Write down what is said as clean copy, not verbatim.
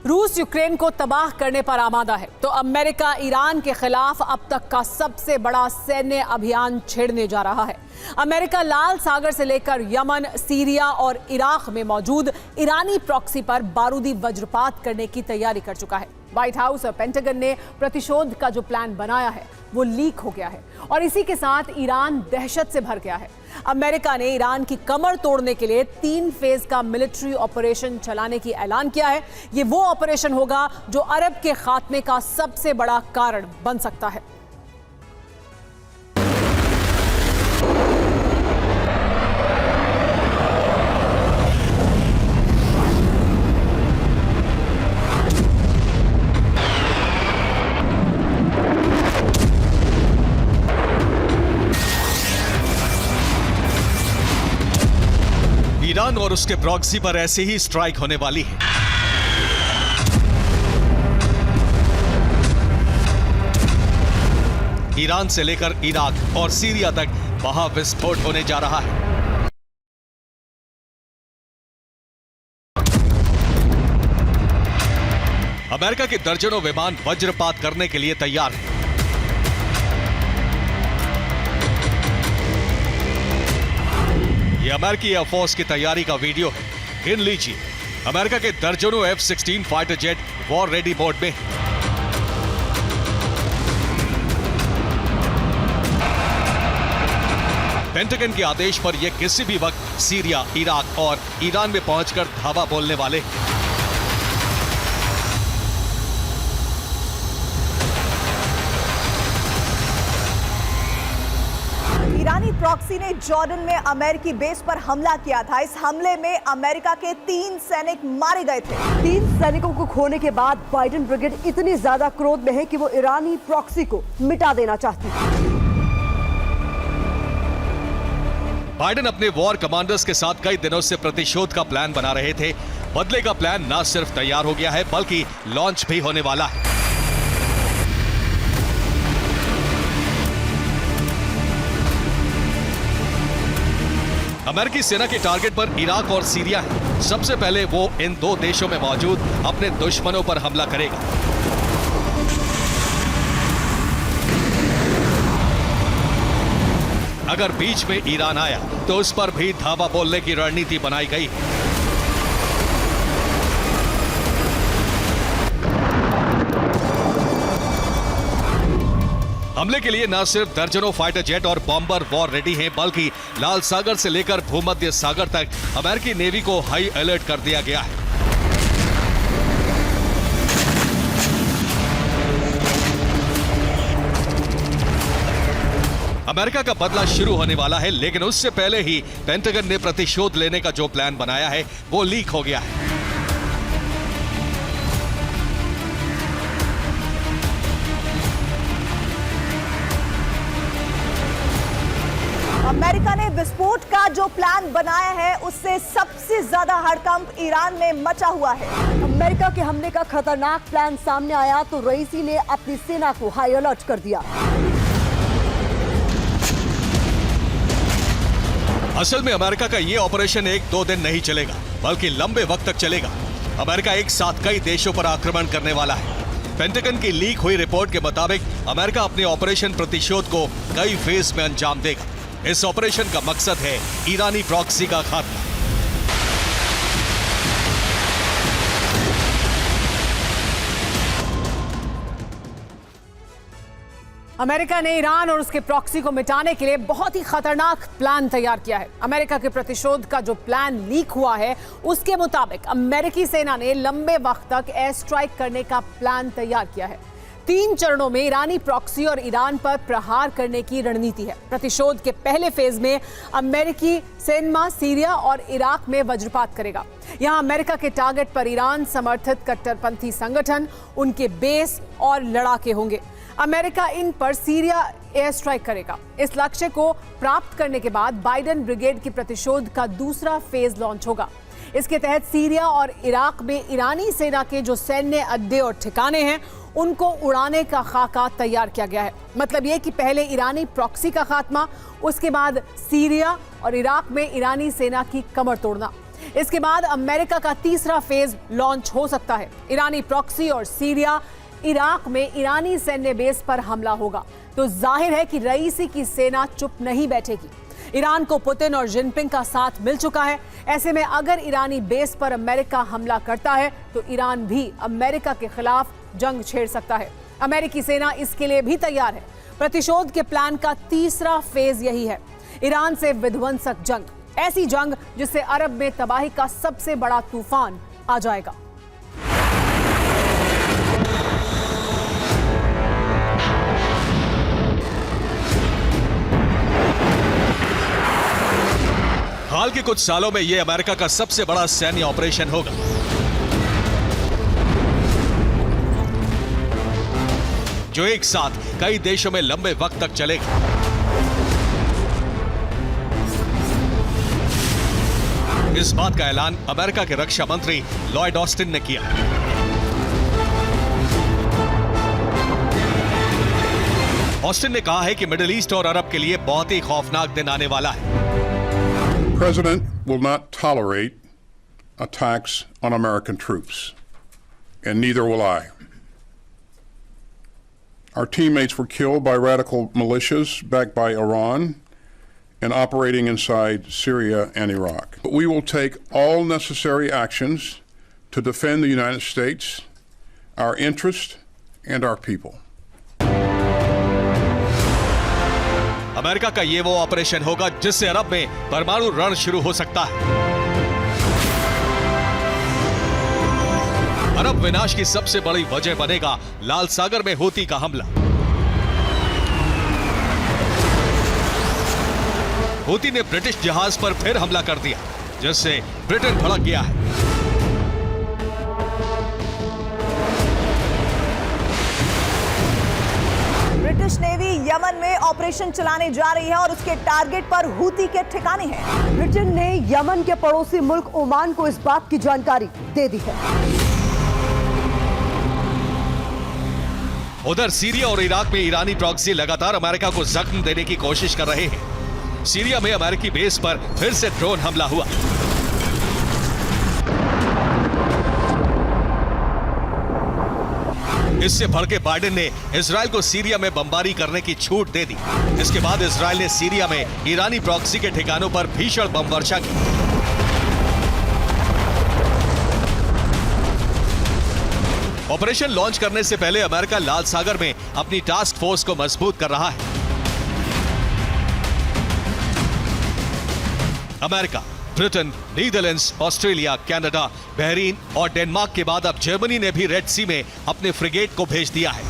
रूस यूक्रेन को तबाह करने पर आमादा है तो अमेरिका ईरान के खिलाफ अब तक का सबसे बड़ा सैन्य अभियान छेड़ने जा रहा है। अमेरिका लाल सागर से लेकर यमन, सीरिया और इराक में मौजूद ईरानी प्रॉक्सी पर बारूदी वज्रपात करने की तैयारी कर चुका है। व्हाइट हाउस और पेंटागन ने प्रतिशोध का जो प्लान बनाया है वो लीक हो गया है और इसी के साथ ईरान दहशत से भर गया है। अमेरिका ने ईरान की कमर तोड़ने के लिए 3 फेज का मिलिट्री ऑपरेशन चलाने की ऐलान किया है। ये वो ऑपरेशन होगा जो अरब के खात्मे का सबसे बड़ा कारण बन सकता है। ईरान और उसके प्रॉक्सी पर ऐसे ही स्ट्राइक होने वाली है। ईरान से लेकर इराक और सीरिया तक वहां विस्फोट होने जा रहा है। अमेरिका के दर्जनों विमान वज्रपात करने के लिए तैयार हैं। ये अमेरिकी एयरफोर्स की तैयारी का वीडियो है। गिन लीजिए, अमेरिका के दर्जनों F-16 fighter jet war ready mode में। पेंटागन के आदेश पर यह किसी भी वक्त सीरिया, इराक और ईरान में पहुंचकर धावा बोलने वाले। ईरानी प्रॉक्सी ने जॉर्डन में अमेरिकी बेस पर हमला किया था। इस हमले में अमेरिका के 3 सैनिक मारे गए थे। 3 सैनिकों को खोने के बाद बाइडेन ब्रिगेड इतनी ज्यादा क्रोध में है कि वो ईरानी प्रॉक्सी को मिटा देना चाहती है। बाइडेन अपने वॉर कमांडर्स के साथ कई दिनों से प्रतिशोध का प्लान बना रहे थे। बदले का प्लान न सिर्फ तैयार हो गया है बल्कि लॉन्च भी होने वाला है। अमेरिकी सेना के टारगेट पर इराक और सीरिया है। सबसे पहले वो इन 2 देशों में मौजूद अपने दुश्मनों पर हमला करेगा। अगर बीच में ईरान आया तो उस पर भी धावा बोलने की रणनीति बनाई गई है। हमले के लिए न सिर्फ दर्जनों फाइटर जेट और बॉम्बर वॉर रेडी हैं, बल्कि लाल सागर से लेकर भूमध्य सागर तक अमेरिकी नेवी को हाई अलर्ट कर दिया गया है। अमेरिका का बदला शुरू होने वाला है, लेकिन उससे पहले ही पेंटागन ने प्रतिशोध लेने का जो प्लान बनाया है वो लीक हो गया है। अमेरिका ने विस्फोट का जो प्लान बनाया है उससे सबसे ज्यादा हड़कंप ईरान में मचा हुआ है। अमेरिका के हमले का खतरनाक प्लान सामने आया तो रईसी ने अपनी सेना को हाई अलर्ट कर दिया। असल में अमेरिका का ये ऑपरेशन 1-2 दिन नहीं चलेगा बल्कि लंबे वक्त तक चलेगा। अमेरिका एक साथ कई देशों पर आक्रमण करने वाला है। पेंटागन की लीक हुई रिपोर्ट के मुताबिक अमेरिका अपने ऑपरेशन प्रतिशोध को कई फेज में अंजाम देगा। इस ऑपरेशन का मकसद है ईरानी प्रॉक्सी का खात्मा। अमेरिका ने ईरान और उसके प्रॉक्सी को मिटाने के लिए बहुत ही खतरनाक प्लान तैयार किया है। अमेरिका के प्रतिशोध का जो प्लान लीक हुआ है उसके मुताबिक अमेरिकी सेना ने लंबे वक्त तक एयर स्ट्राइक करने का प्लान तैयार किया है। 3 चरणों में ईरानी प्रॉक्सी और ईरान पर प्रहार करने की रणनीति है। प्रतिशोध के पहले फेज में अमेरिकी सेना सीरिया और इराक में वज्रपात करेगा। यहां अमेरिका के टारगेट पर ईरान समर्थित कट्टरपंथी संगठन, उनके बेस और लड़ाके होंगे। अमेरिका इन पर सीरिया एयर स्ट्राइक करेगा। इस लक्ष्य को प्राप्त करने के बाद बाइडेन ब्रिगेड की प्रतिशोध का दूसरा फेज लॉन्च होगा। इसके तहत सीरिया और इराक में ईरानी सेना के जो सैन्य अड्डे और ठिकाने हैं उनको उड़ाने का खाका तैयार किया गया है। मतलब ये कि पहले ईरानी प्रॉक्सी का खात्मा, उसके बाद सीरिया और इराक में ईरानी सेना की कमर तोड़ना। इसके बाद अमेरिका का तीसरा फेज लॉन्च हो सकता है। ईरानी प्रॉक्सी और सीरिया, इराक में ईरानी सैन्य बेस पर हमला होगा तो जाहिर है कि रईसी की सेना चुप नहीं बैठेगी। ईरान को पुतिन और जिनपिंग का साथ मिल चुका है। ऐसे में अगर ईरानी बेस पर अमेरिका हमला करता है तो ईरान भी अमेरिका के खिलाफ जंग छेड़ सकता है। अमेरिकी सेना इसके लिए भी तैयार है। प्रतिशोध के प्लान का तीसरा फेज यही है, ईरान से विध्वंसक जंग, ऐसी जंग जिससे अरब में तबाही का सबसे बड़ा तूफान आ जाएगा। हाल के कुछ सालों में यह अमेरिका का सबसे बड़ा सैन्य ऑपरेशन होगा। जो एक साथ कई देशों में लंबे वक्त तक चलेगा। इस बात का ऐलान अमेरिका के रक्षा मंत्री लॉयड ऑस्टिन ने किया। ऑस्टिन ने कहा है कि मिडिल ईस्ट और अरब के लिए बहुत ही खौफनाक दिन आने वाला है। The President will not tolerate attacks on American troops, and neither will I. Our teammates were killed by radical militias backed by Iran and operating inside Syria and Iraq. But we will take all necessary actions to defend the United States, our interests, and our people. America का ये वो operation होगा जिससे अरब में परमाणु रण शुरू हो सकता है। अरब विनाश की सबसे बड़ी वजह बनेगा लाल सागर में हूती का हमला। हूती ने ब्रिटिश जहाज पर फिर हमला कर दिया जिससे ब्रिटेन भड़क गया है। ब्रिटिश नेवी यमन में ऑपरेशन चलाने जा रही है और उसके टारगेट पर हूती के ठिकाने हैं। ब्रिटेन ने यमन के पड़ोसी मुल्क ओमान को इस बात की जानकारी दे दी है। उधर सीरिया और इराक में ईरानी प्रॉक्सी लगातार अमेरिका को जख्म देने की कोशिश कर रहे हैं। सीरिया में अमेरिकी बेस पर फिर से ड्रोन हमला हुआ। इससे भड़के बाइडेन ने इजराइल को सीरिया में बमबारी करने की छूट दे दी। इसके बाद इजराइल ने सीरिया में ईरानी प्रॉक्सी के ठिकानों पर भीषण बम वर्षा की। ऑपरेशन लॉन्च करने से पहले अमेरिका लाल सागर में अपनी टास्क फोर्स को मजबूत कर रहा है। America, Britain, Netherlands, Australia, Canada, Bahrain और डेनमार्क के बाद अब जर्मनी ने भी रेड सी में अपने फ्रिगेट को भेज दिया है।